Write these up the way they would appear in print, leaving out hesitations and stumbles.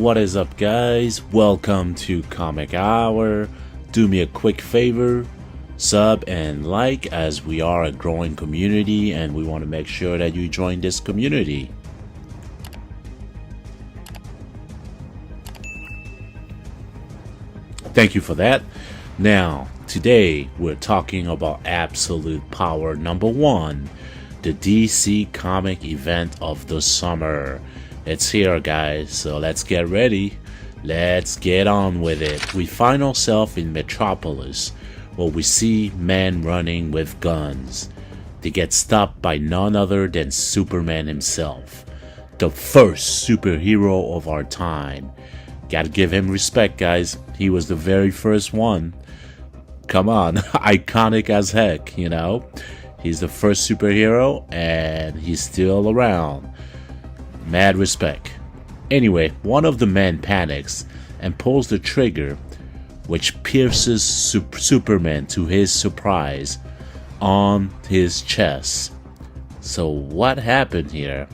what is up, guys? Welcome to Comic Hour. Do me a quick favor, sub and like, as we are a growing community and we want to make sure that you join this community. Thank you for that. Now, today we're talking about Absolute Power #1, the DC comic event of the summer. It's here, guys, so let's get ready. Let's get on with it. We find ourselves in Metropolis, where we see men running with guns. They get stopped by none other than Superman himself, the first superhero of our time. Gotta give him respect, guys. He was the very first one. Come on, iconic as heck, you know? He's the first superhero and he's still around. Mad respect. Anyway, one of the men panics and pulls the trigger, which pierces Superman, to his surprise, on his chest. So what happened here?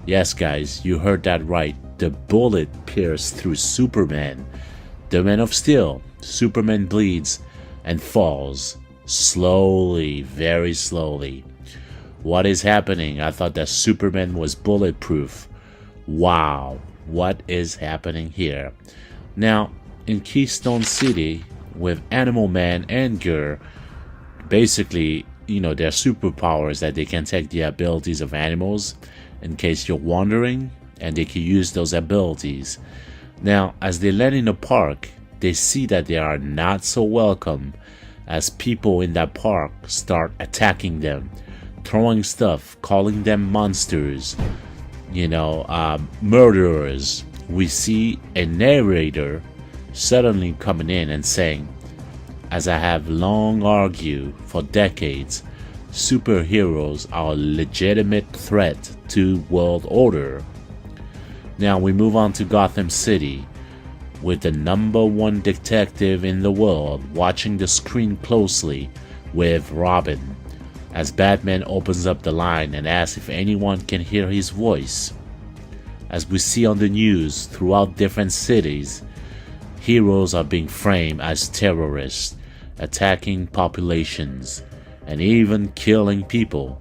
Yes, guys, you heard that right. The bullet pierced through Superman, the Man of Steel. Superman bleeds and falls slowly, very slowly. What is happening? I thought that Superman was bulletproof. Wow, what is happening here? Now, in Keystone City, with Animal Man and Gur, basically, you know, their superpowers that they can take the abilities of animals, in case you're wondering, and they can use those abilities. Now, as they land in the park, they see that they are not so welcome, as people in that park start attacking them, throwing stuff, calling them monsters, you know, murderers. We see a narrator suddenly coming in and saying, "As I have long argued for decades, superheroes are a legitimate threat to world order." Now we move on to Gotham City, with the #1 detective in the world watching the screen closely with Robin, as Batman opens up the line and asks if anyone can hear his voice. As we see on the news throughout different cities, heroes are being framed as terrorists, attacking populations, and even killing people.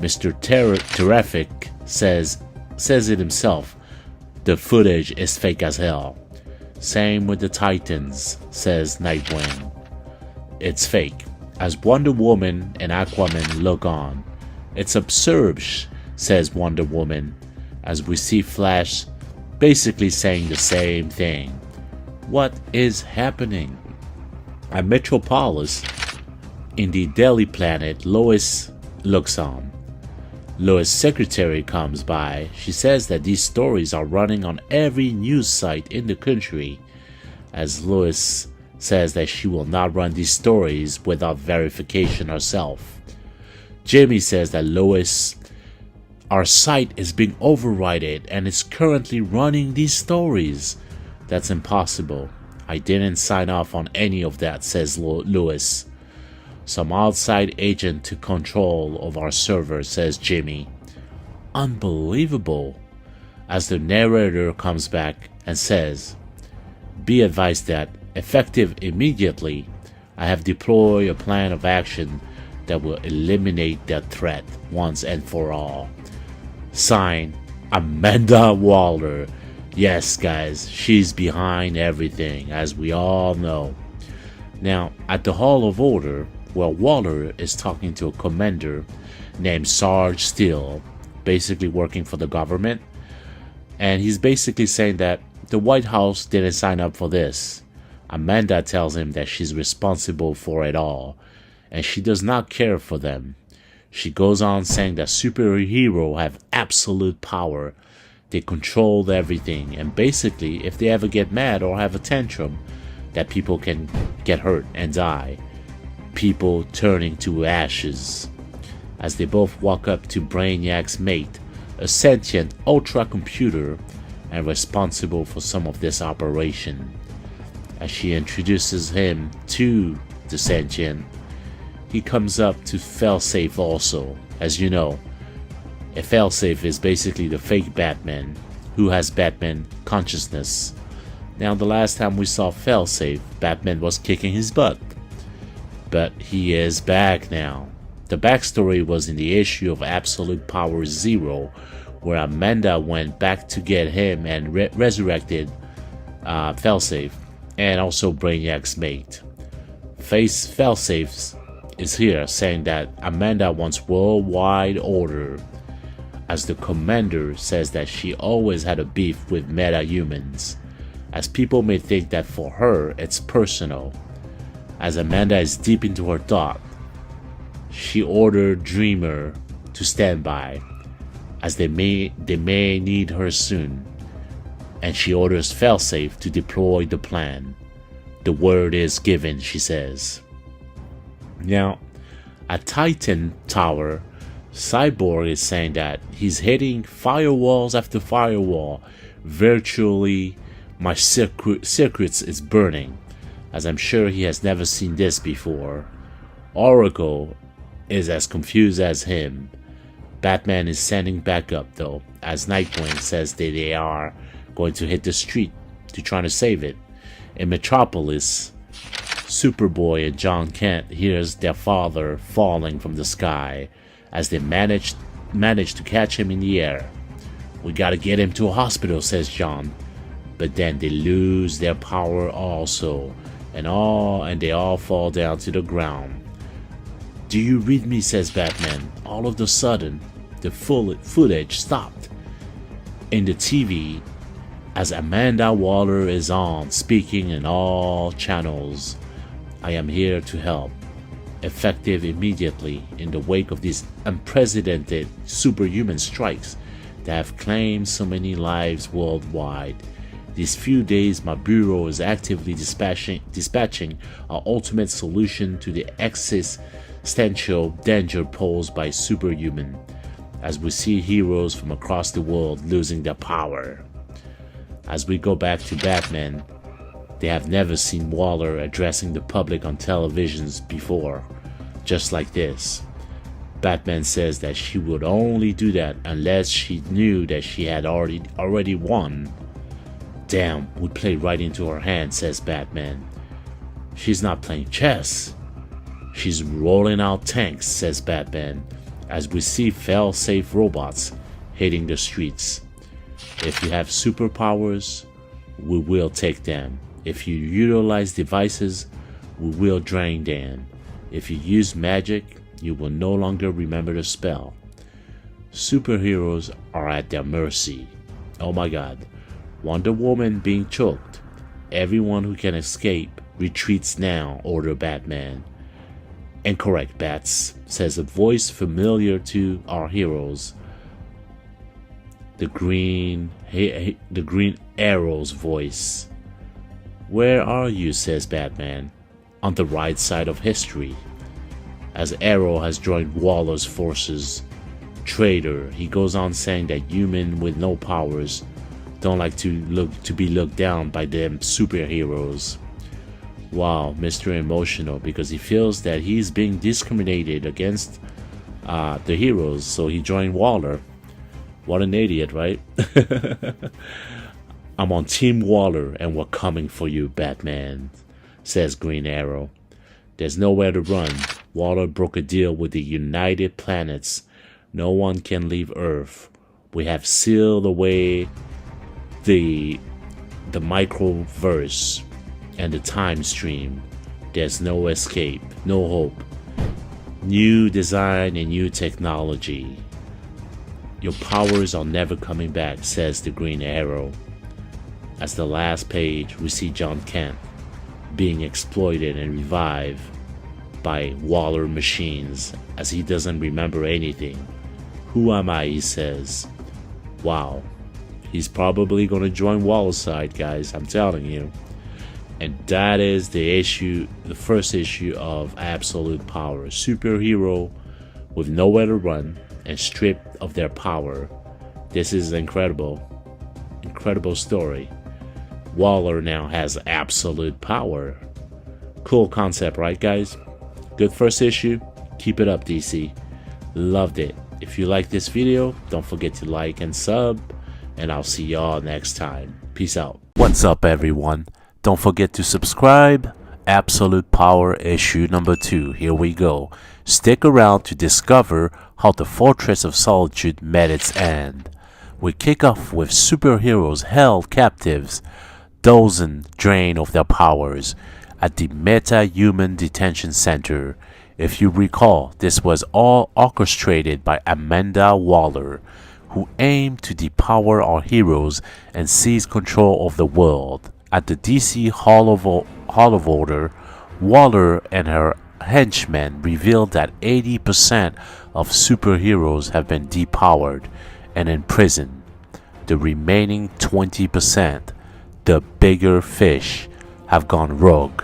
Mr. Terrific says it himself, the footage is fake as hell. Same with the Titans, says Nightwing. It's fake. As Wonder Woman and Aquaman look on, "It's absurd," says Wonder Woman, as we see Flash basically saying the same thing. What is happening? At Metropolis, in the Daily Planet, Lois looks on. Lois' secretary comes by. She says that these stories are running on every news site in the country, as Lois says that she will not run these stories without verification herself. Jimmy says that Lois, our site is being overridden and is currently running these stories. That's impossible. I didn't sign off on any of that, says Lois. Some outside agent took control of our server, says Jimmy. Unbelievable. As the narrator comes back and says, "Be advised that, effective immediately, I have deployed a plan of action that will eliminate that threat once and for all." Signed, Amanda Waller. Yes, guys, she's behind everything, as we all know. Now, at the Hall of Order, where Waller is talking to a commander named Sarge Steele, basically working for the government, and he's basically saying that the White House didn't sign up for this. Amanda tells him that she's responsible for it all, and she does not care for them. She goes on saying that superheroes have absolute power. They control everything, and basically, if they ever get mad or have a tantrum, that people can get hurt and die. People turning to ashes. As they both walk up to Brainiac's mate, a sentient ultra computer and responsible for some of this operation. As she introduces him to the sentient, he comes up to Failsafe also. As you know, a Failsafe is basically the fake Batman who has Batman consciousness. Now, the last time we saw Failsafe, Batman was kicking his butt. But he is back now. The backstory was in the issue of Absolute Power 0, where Amanda went back to get him and resurrected Failsafe, and also Brainiac's mate. Failsafe is here saying that Amanda wants worldwide order, as the commander says that she always had a beef with meta-humans, as people may think that for her it's personal. As Amanda is deep into her thought, she ordered Dreamer to stand by, as they may need her soon, and she orders Failsafe to deploy the plan. The word is given, she says. Now, at Titan Tower, Cyborg is saying that he's hitting firewalls after firewall. Virtually, my circuits is burning, as I'm sure he has never seen this before. Oracle is as confused as him. Batman is standing back up though, as Nightwing says that they are going to hit the street to try to save it. In Metropolis, Superboy and John Kent hears their father falling from the sky, as they manage to catch him in the air. We gotta get him to a hospital, says John. But then they lose their power also, and they all fall down to the ground. Do you read me, says Batman. All of a sudden, the footage stopped in the TV as Amanda Waller is on, speaking in all channels. I am here to help. Effective immediately in the wake of these unprecedented superhuman strikes that have claimed so many lives worldwide. These few days, my bureau is actively dispatching our ultimate solution to the existential danger posed by superhuman, as we see heroes from across the world losing their power. As we go back to Batman, they have never seen Waller addressing the public on televisions before, just like this. Batman says that she would only do that unless she knew that she had already won. Damn, we played right into her hand, says Batman. She's not playing chess. She's rolling out tanks, says Batman, as we see fail-safe robots hitting the streets. If you have superpowers, we will take them. If you utilize devices, we will drain them. If you use magic, you will no longer remember the spell. Superheroes are at their mercy. Oh my god. Wonder Woman being choked. Everyone who can escape retreats now, order Batman. Incorrect, Bats, says a voice familiar to our heroes. The Green Arrow's voice. Where are you, says Batman. On the right side of history. As Arrow has joined Waller's forces. Traitor, he goes on saying that humans with no powers don't like to be looked down by them superheroes. Wow, Mr. Emotional, because he feels that he's being discriminated against the heroes, so he joined Waller. What an idiot, right? I'm on Team Waller and we're coming for you, Batman, says Green Arrow. There's nowhere to run. Waller broke a deal with the United Planets. No one can leave Earth. We have sealed away the microverse and the time stream. There's no escape, no hope. New design and new technology. Your powers are never coming back, says the Green Arrow. As the last page, we see John Kent being exploited and revived by Waller machines, as he doesn't remember anything. Who am I, he says. Wow. He's probably going to join Waller's side, guys, I'm telling you. And that is the first issue of Absolute Power. Superhero with nowhere to run and stripped of their power. This is incredible story. Waller now has absolute power. Cool concept, right, guys? Good first issue. Keep it up, DC. Loved it. If you like this video, don't forget to like and sub. and I'll see y'all next time. Peace out. What's up, everyone? Don't forget to subscribe. Absolute Power issue number 2. Here we go. Stick around to discover how the Fortress of Solitude met its end. We kick off with superheroes held captives, dozens drained of their powers, at the Meta-Human Detention Center. If you recall, this was all orchestrated by Amanda Waller, who aimed to depower our heroes and seize control of the world. At the DC Hall of Order, Waller and her henchmen revealed that 80% of superheroes have been depowered and imprisoned. The remaining 20%, the bigger fish, have gone rogue.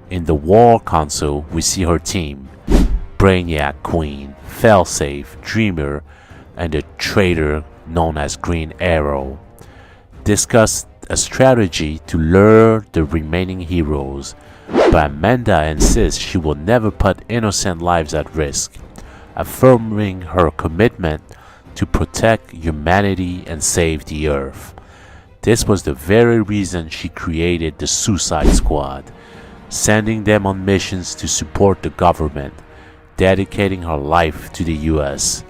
In the War Console, we see her team: Brainiac Queen, Failsafe, Dreamer, and the traitor known as Green Arrow discuss a strategy to lure the remaining heroes, but Amanda insists she will never put innocent lives at risk, affirming her commitment to protect humanity and save the Earth. This was the very reason she created the Suicide Squad, sending them on missions to support the government, dedicating her life to the US.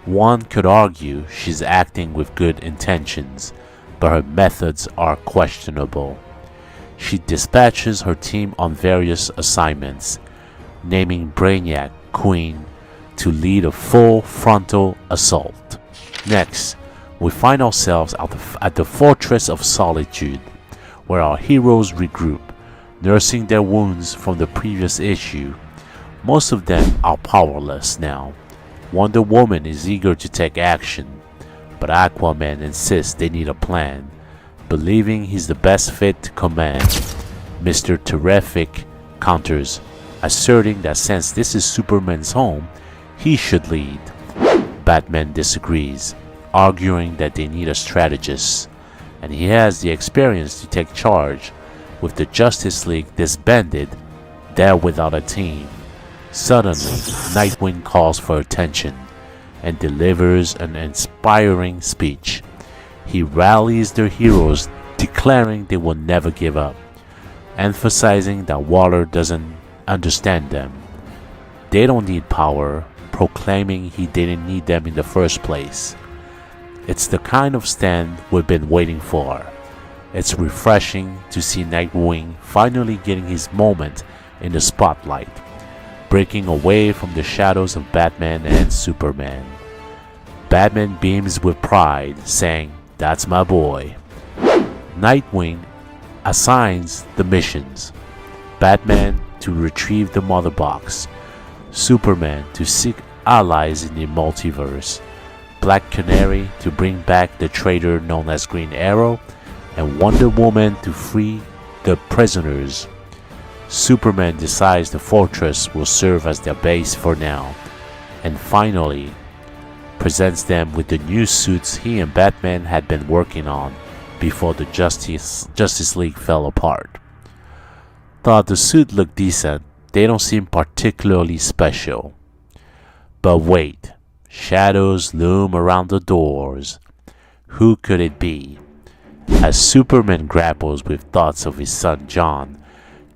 One could argue she's acting with good intentions, but her methods are questionable. She dispatches her team on various assignments, naming Brainiac Queen to lead a full frontal assault. Next, we find ourselves at the Fortress of Solitude, where our heroes regroup, nursing their wounds from the previous issue. Most of them are powerless now. Wonder Woman is eager to take action, but Aquaman insists they need a plan, believing he's the best fit to command. Mr. Terrific counters, asserting that since this is Superman's home, he should lead. Batman disagrees, arguing that they need a strategist, and he has the experience to take charge. With the Justice League disbanded, they're without a team. Suddenly, Nightwing calls for attention and delivers an inspiring speech. He rallies their heroes, declaring they will never give up, emphasizing that Waller doesn't understand them. They don't need power, proclaiming he didn't need them in the first place. It's the kind of stand we've been waiting for. It's refreshing to see Nightwing finally getting his moment in the spotlight, breaking away from the shadows of Batman and Superman. Batman beams with pride, saying, "That's my boy." Nightwing assigns the missions: Batman to retrieve the Mother Box, Superman to seek allies in the multiverse, Black Canary to bring back the traitor known as Green Arrow, and Wonder Woman to free the prisoners. Superman decides the fortress will serve as their base for now, and finally presents them with the new suits he and Batman had been working on before the Justice League fell apart. Though the suit looked decent, they don't seem particularly special. But wait, shadows loom around the doors. Who could it be? As Superman grapples with thoughts of his son John,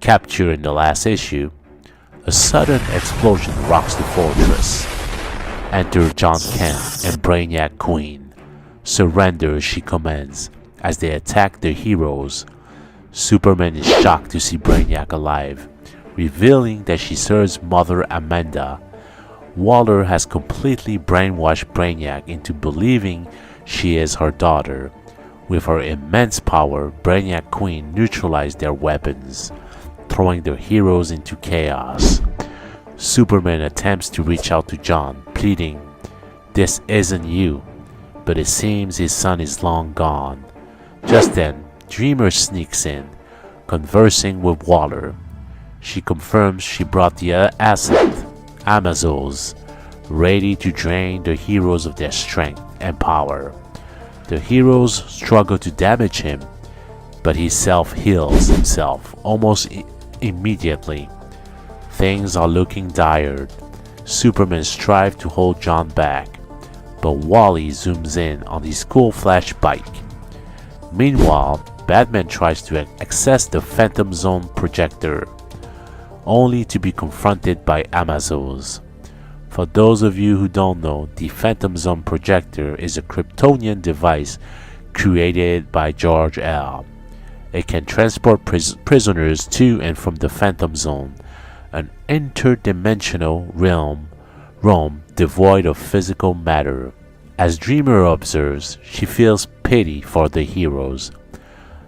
captured in the last issue, a sudden explosion rocks the fortress. Enter John Kent and Brainiac Queen. Surrender, she commands, as they attack their heroes. Superman is shocked to see Brainiac alive, revealing that she serves Mother Amanda. Waller has completely brainwashed Brainiac into believing she is her daughter. With her immense power, Brainiac Queen neutralized their weapons, throwing their heroes into chaos. Superman attempts to reach out to John, pleading, "This isn't you," but it seems his son is long gone. Just then, Dreamer sneaks in, conversing with Waller. She confirms she brought the asset, Amazons, ready to drain the heroes of their strength and power. The heroes struggle to damage him, but he self-heals himself almost immediately. Things are looking dire. Superman strives to hold John back, but Wally zooms in on his cool flash bike. Meanwhile, Batman tries to access the Phantom Zone projector, only to be confronted by Amazons. For those of you who don't know, the Phantom Zone projector is a Kryptonian device created by George L. It can transport prisoners to and from the Phantom Zone, an interdimensional realm devoid of physical matter. As Dreamer observes, she feels pity for the heroes,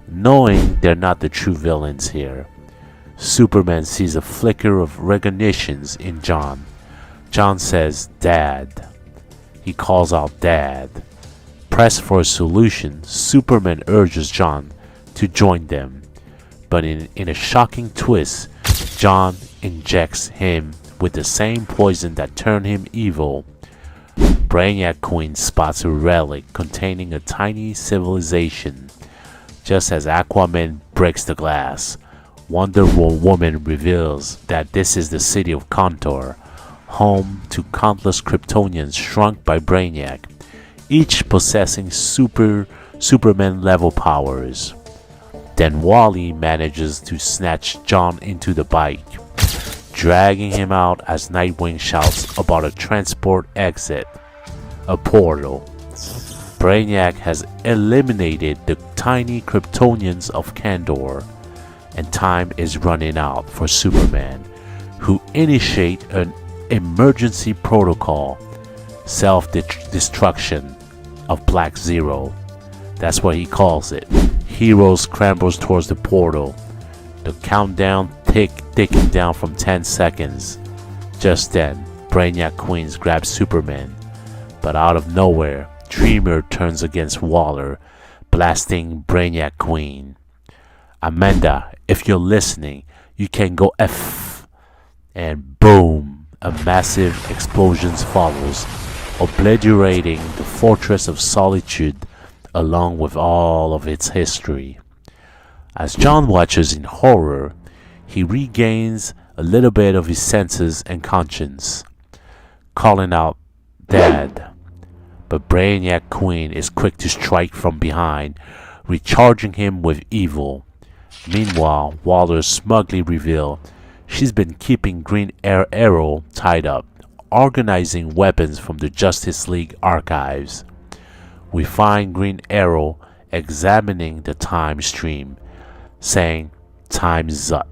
knowing they're not the true villains here. Superman sees a flicker of recognition in John. John says, "Dad." He calls out Dad. Pressed for a solution, Superman urges John to join them. But in a shocking twist, John injects him with the same poison that turned him evil. Brainiac Queen spots a relic containing a tiny civilization. Just as Aquaman breaks the glass, Wonder Woman reveals that this is the city of Contour, home to countless Kryptonians shrunk by Brainiac, each possessing Superman-level powers. Then Wally manages to snatch John into the bike, dragging him out as Nightwing shouts about a transport exit, a portal. Brainiac has eliminated the tiny Kryptonians of Kandor, and time is running out for Superman, who initiates an emergency protocol, self-destruction of Black Zero. That's what he calls it. Hero scrambles towards the portal, the countdown ticking down from 10 seconds. Just then, Brainiac Queen grabs Superman, but out of nowhere, Dreamer turns against Waller, blasting Brainiac Queen. "Amanda, if you're listening, you can go F." And boom, a massive explosion follows, obliterating the Fortress of Solitude along with all of its history. As John watches in horror, he regains a little bit of his senses and conscience, calling out, "Dad." But Brainiac Queen is quick to strike from behind, recharging him with evil. Meanwhile, Waller smugly reveals she's been keeping Green Arrow tied up, organizing weapons from the Justice League archives. We find Green Arrow examining the time stream, saying, "Time's up."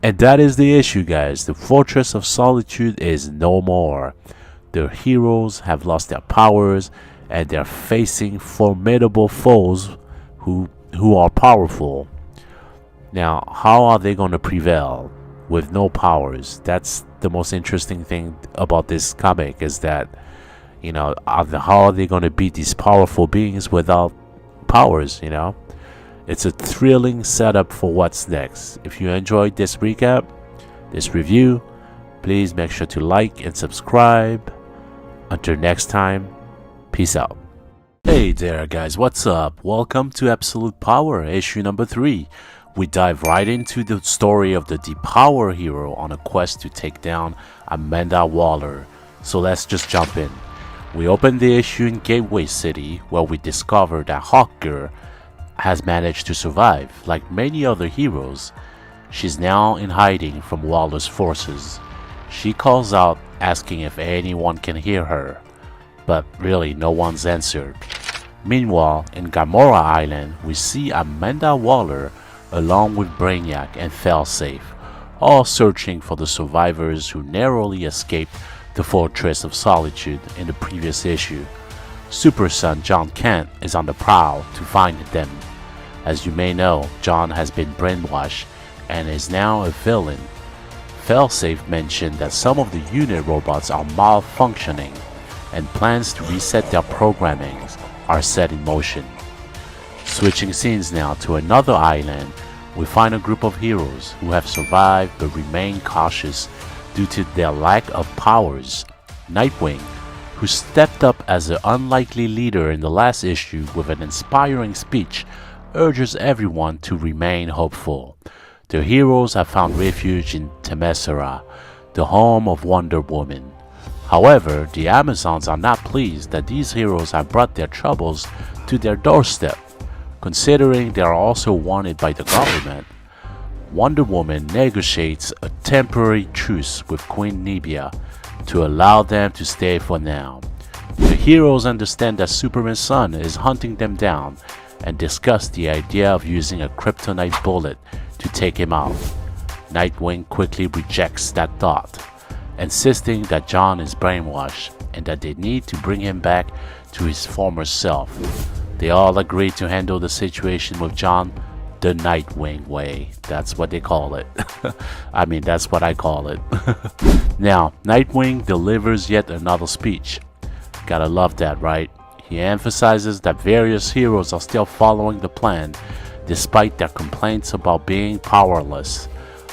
And that is the issue, guys. The Fortress of Solitude is no more. The heroes have lost their powers, and they're facing formidable foes who are powerful. Now, how are they going to prevail with no powers? That's the most interesting thing about this comic, is that, how are they going to beat these powerful beings without powers, It's a thrilling setup for what's next. If you enjoyed this recap, this review, please make sure to like and subscribe. Until next time, peace out. Hey there guys, what's up? Welcome to Absolute Power, issue number 3. We dive right into the story of the Depower hero on a quest to take down Amanda Waller. So let's just jump in. We open the issue in Gateway City, where we discover that Hawkgirl has managed to survive. Like many other heroes, she's now in hiding from Waller's forces. She calls out, asking if anyone can hear her, but really no one's answered. Meanwhile, in Gamora Island, we see Amanda Waller along with Brainiac and Failsafe, all searching for the survivors who narrowly escaped the Fortress of Solitude in the previous issue. Super Son John Kent is on the prowl to find them. As you may know, John has been brainwashed and is now a villain. Failsafe mentioned that some of the unit robots are malfunctioning, and plans to reset their programming are set in motion. Switching scenes now to another island, we find a group of heroes who have survived but remain cautious due to their lack of powers. Nightwing, who stepped up as an unlikely leader in the last issue with an inspiring speech, urges everyone to remain hopeful. The heroes have found refuge in Themyscira, the home of Wonder Woman, However, the Amazons are not pleased that these heroes have brought their troubles to their doorstep, considering they are also wanted by the government. Wonder Woman negotiates a temporary truce with Queen Nebia to allow them to stay for now. The heroes understand that Superman's son is hunting them down and discuss the idea of using a kryptonite bullet to take him out. Nightwing quickly rejects that thought, insisting that John is brainwashed and that they need to bring him back to his former self. They all agree to handle the situation with John the Nightwing way. That's what they call it. I mean, that's what I call it. Now, Nightwing delivers yet another speech. Gotta love that, right? He emphasizes that various heroes are still following the plan despite their complaints about being powerless.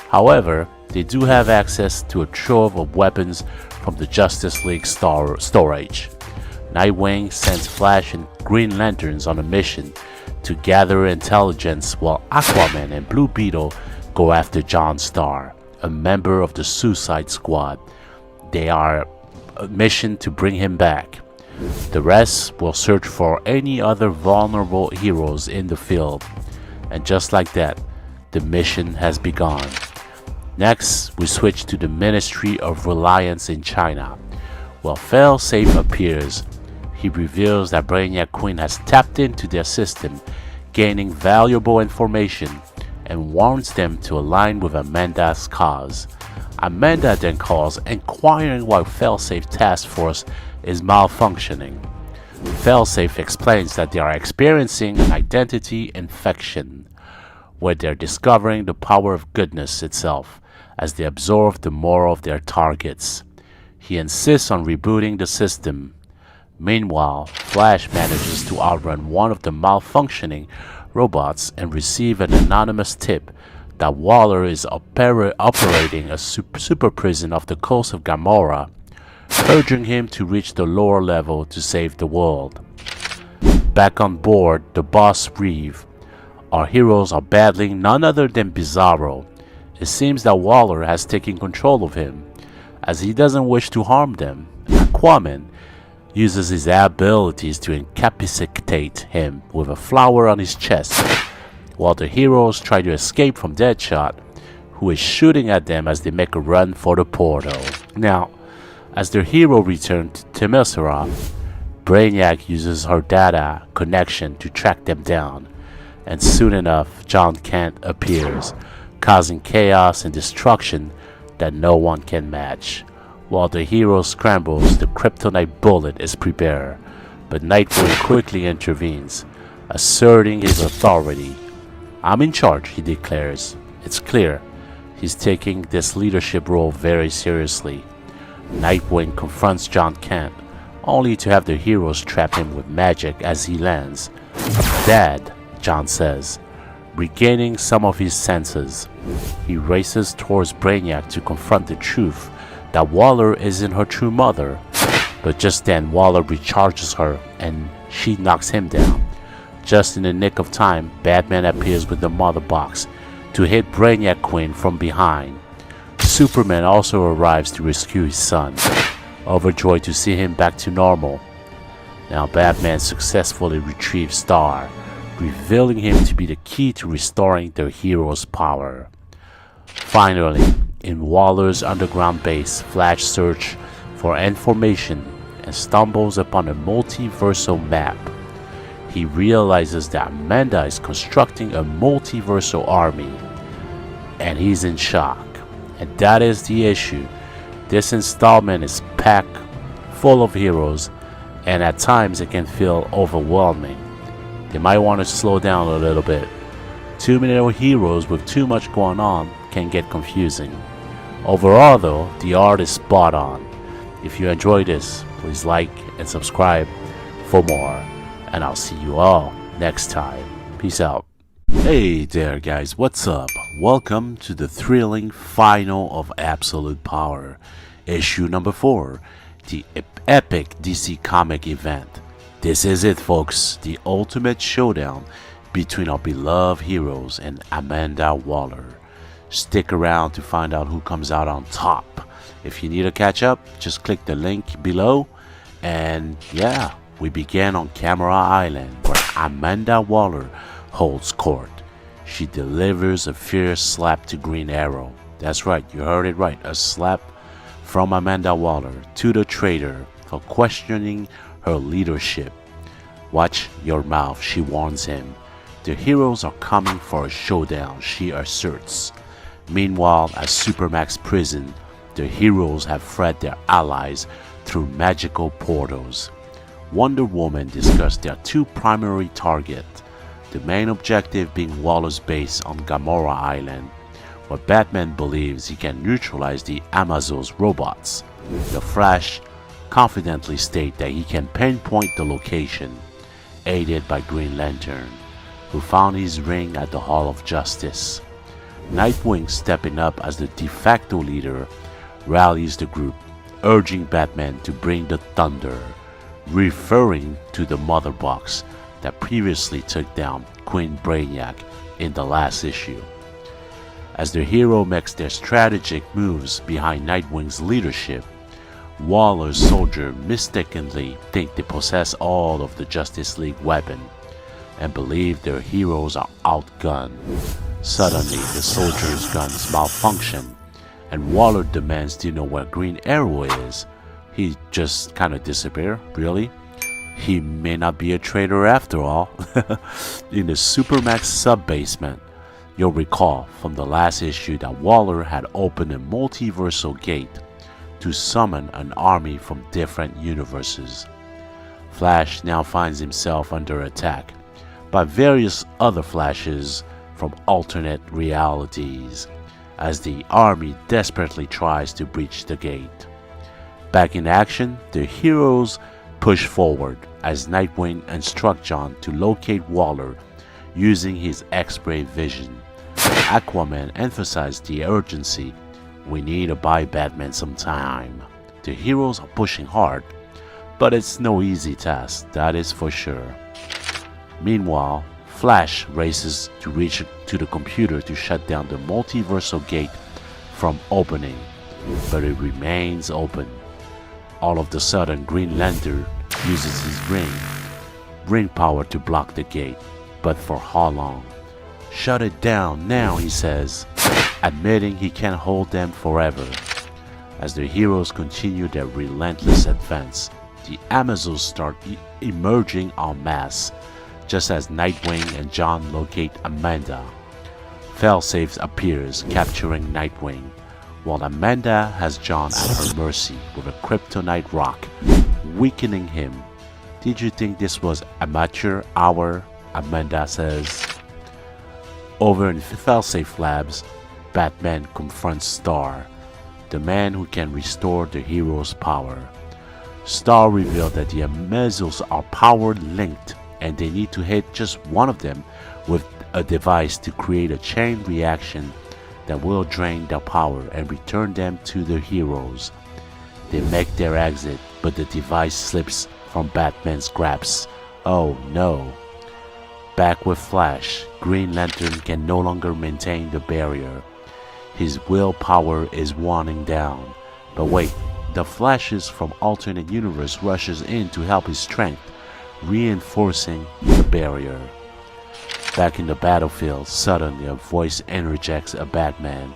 However, they do have access to a trove of weapons from the Justice League storage. Nightwing sends Flash and Green Lanterns on a mission to gather intelligence while Aquaman and Blue Beetle go after John Starr, a member of the Suicide Squad. They are a mission to bring him back. The rest will search for any other vulnerable heroes in the field. And just like that, the mission has begun. Next, we switch to the Ministry of Reliance in China. While Failsafe appears, he reveals that Brainiac Queen has tapped into their system, gaining valuable information, and warns them to align with Amanda's cause. Amanda then calls, inquiring why Failsafe Task Force is malfunctioning. Failsafe explains that they are experiencing an identity infection, where they're discovering the power of goodness itself as they absorb the moral of their targets. He insists on rebooting the system. Meanwhile, Flash manages to outrun one of the malfunctioning robots and receive an anonymous tip that Waller is operating a super prison off the coast of Gamora, urging him to reach the lower level to save the world. Back on board the Boss Reeve, our heroes are battling none other than Bizarro. It seems that Waller has taken control of him, as he doesn't wish to harm them. Aquaman uses his abilities to incapacitate him with a flower on his chest, while the heroes try to escape from Deadshot, who is shooting at them as they make a run for the portal. Now, as their hero returns to Themyscira, Brainiac uses her data connection to track them down, and soon enough, John Kent appears, causing chaos and destruction that no one can match. While the hero scrambles, the kryptonite bullet is prepared, but Nightwing quickly intervenes, asserting his authority. "I'm in charge," he declares. It's clear he's taking this leadership role very seriously. Nightwing confronts John Kent, only to have the heroes trap him with magic as he lands. "Dad," John says, regaining some of his senses. He races towards Brainiac to confront the truth that Waller isn't her true mother, but just then Waller recharges her and she knocks him down. Just in the nick of time, Batman appears with the mother box to hit Brainiac Queen from behind. Superman also arrives to rescue his son, overjoyed to see him back to normal. Now Batman successfully retrieves Starr, revealing him to be the key to restoring their hero's power. Finally, in Waller's underground base, Flash searches for information and stumbles upon a multiversal map. He realizes that Amanda is constructing a multiversal army, and he's in shock. And that is the issue. This installment is packed full of heroes, and at times it can feel overwhelming. They might want to slow down a little bit. Too many heroes with too much going on can get confusing. Overall though, the art is spot on. If you enjoyed this, please like and subscribe for more, and I'll see you all next time. Peace out. Hey there guys, what's up? Welcome to the thrilling final of Absolute Power, issue number 4, the epic DC comic event. This is it folks, the ultimate showdown between our beloved heroes and Amanda Waller. Stick around to find out who comes out on top If you need to catch up, just click the link below. And yeah, we began on Camera Island, where Amanda Waller holds court. She delivers a fierce slap to Green Arrow. That's right, you heard it right, a slap from Amanda Waller to the traitor for questioning her leadership. Watch your mouth, she warns him. The heroes are coming for a showdown, she asserts. Meanwhile, at Supermax prison, the heroes have fled their allies through magical portals. Wonder Woman discussed their two primary targets, the main objective being Waller's base on Gamora Island, where Batman believes he can neutralize the Amazon's robots. The Flash confidently states that he can pinpoint the location, aided by Green Lantern, who found his ring at the Hall of Justice. Nightwing, stepping up as the de facto leader, rallies the group, urging Batman to bring the thunder, referring to the mother box that previously took down Queen Brainiac in the last issue. As the hero makes their strategic moves behind Nightwing's leadership, Waller's soldiers mistakenly think they possess all of the Justice League weapons and believe their heroes are outgunned. Suddenly, the soldiers' guns malfunction, and Waller demands to know where Green Arrow is. He just kinda disappeared, really? He may not be a traitor after all. In the Supermax sub-basement, you'll recall from the last issue that Waller had opened a multiversal gate to summon an army from different universes. Flash now finds himself under attack by various other Flashes from alternate realities as the army desperately tries to breach the gate. Back in action, the heroes push forward as Nightwing instructs John to locate Waller using his X-ray vision. Aquaman emphasized the urgency. We need to buy Batman some time. The heroes are pushing hard, but it's no easy task, that is for sure. Meanwhile, Flash races to reach to the computer to shut down the multiversal gate from opening, but it remains open. All of a sudden, Green Lantern uses his ring power to block the gate, but for how long? Shut it down now, he says, admitting he can't hold them forever. As the heroes continue their relentless advance, the Amazons start emerging en masse, just as Nightwing and John locate Amanda. Failsafe appears, capturing Nightwing, while Amanda has John at her mercy with a kryptonite rock, weakening him. Did you think this was amateur hour? Amanda says. Over in Failsafe Labs, Batman confronts Star, the man who can restore the hero's power. Star revealed that the Amazons are power linked and they need to hit just one of them with a device to create a chain reaction that will drain their power and return them to the heroes. They make their exit, but the device slips from Batman's grasp. Oh no. Back with Flash, Green Lantern can no longer maintain the barrier. His willpower is winding down. But wait, the Flashes from alternate universe rushes in to help his strength, reinforcing the barrier. Back in the battlefield, suddenly a voice interjects a Batman.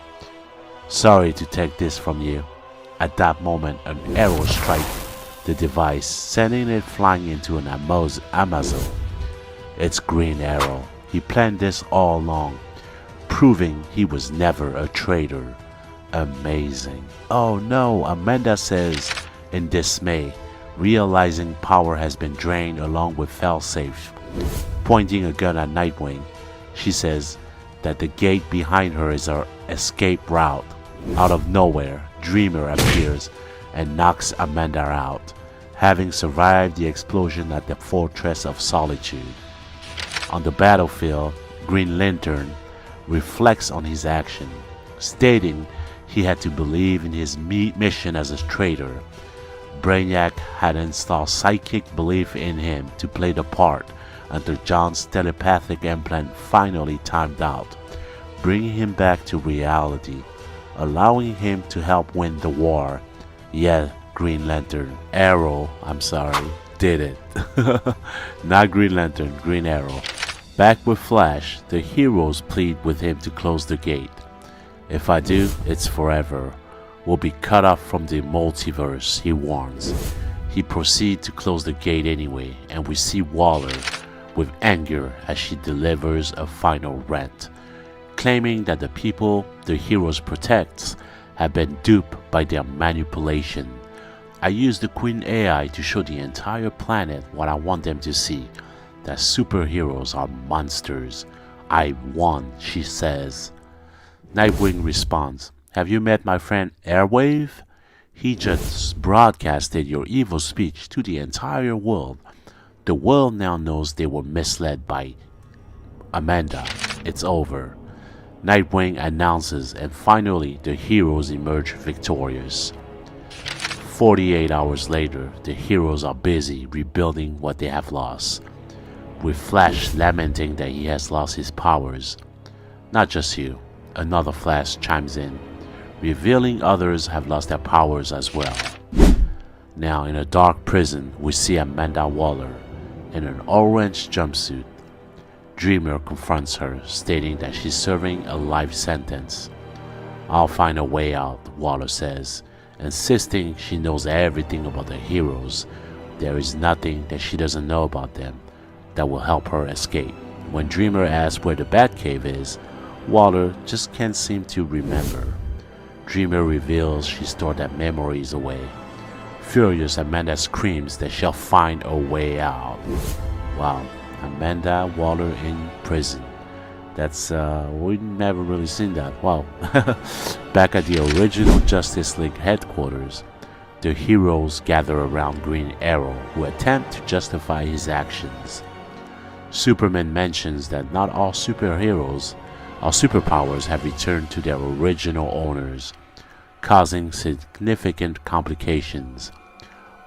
Sorry to take this from you. At that moment, an arrow strikes the device, sending it flying into an Amazon. It's Green Arrow. He planned this all along, proving he was never a traitor. Amazing. Oh no, Amanda says in dismay, realizing power has been drained along with Failsafe. Pointing a gun at Nightwing, she says that the gate behind her is her escape route. Out of nowhere, Dreamer appears and knocks Amanda out, having survived the explosion at the Fortress of Solitude. On the battlefield, Green Lantern reflects on his action, stating he had to believe in his mission as a traitor. Brainiac had installed psychic belief in him to play the part until John's telepathic implant finally timed out, bringing him back to reality. allowing him to help win the war. Yeah, Green Lantern, did it. Not Green Lantern, Green Arrow. Back with Flash, the heroes plead with him to close the gate. If I do, it's forever. We'll be cut off from the multiverse, he warns. He proceeds to close the gate anyway, and we see Waller with anger as she delivers a final rant, claiming that the people the heroes protect have been duped by their manipulation. I use the Queen AI to show the entire planet what I want them to see, that superheroes are monsters. I won, she says. Nightwing responds, have you met my friend Airwave? He just broadcasted your evil speech to the entire world. The world now knows they were misled by Amanda. It's over. Nightwing announces, and finally the heroes emerge victorious. 48 hours later, the heroes are busy rebuilding what they have lost, with Flash lamenting that he has lost his powers. Not just you. Another Flash chimes in, revealing others have lost their powers as well. Now in a dark prison, we see Amanda Waller in an orange jumpsuit. Dreamer confronts her, stating that she's serving a life sentence. I'll find a way out, Waller says, insisting she knows everything about the heroes. There is nothing that she doesn't know about them that will help her escape. When Dreamer asks where the Batcave is, Waller just can't seem to remember. Dreamer reveals she stored that memories away. Furious, Amanda screams that she'll find a way out. Wow, Amanda Waller in prison. That's, we've never really seen that. Wow. Back at the original Justice League headquarters, the heroes gather around Green Arrow, who attempt to justify his actions. Superman mentions that not all superheroes or superpowers have returned to their original owners, causing significant complications.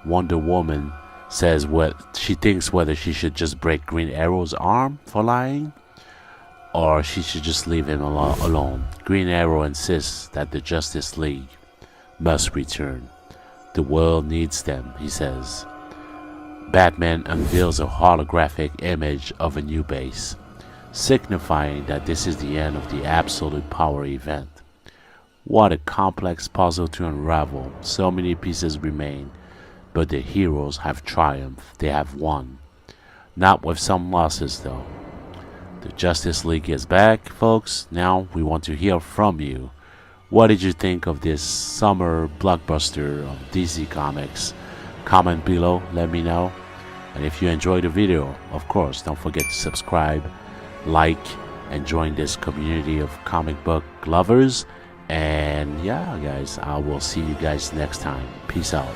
Wonder Woman says she thinks whether she should just break Green Arrow's arm for lying, or she should just leave him alone. Green Arrow insists that the Justice League must return. The world needs them, he says. Batman unveils a holographic image of a new base, signifying that this is the end of the Absolute Power event. What a complex puzzle to unravel. So many pieces remain, but the heroes have triumphed. They have won. Not with some losses though. The Justice League is back, folks. Now we want to hear from you. What did you think of this summer blockbuster of DC Comics? Comment below, let me know. And if you enjoyed the video, of course, don't forget to subscribe, like, and join this community of comic book lovers. And yeah, guys, I will see you guys next time. Peace out.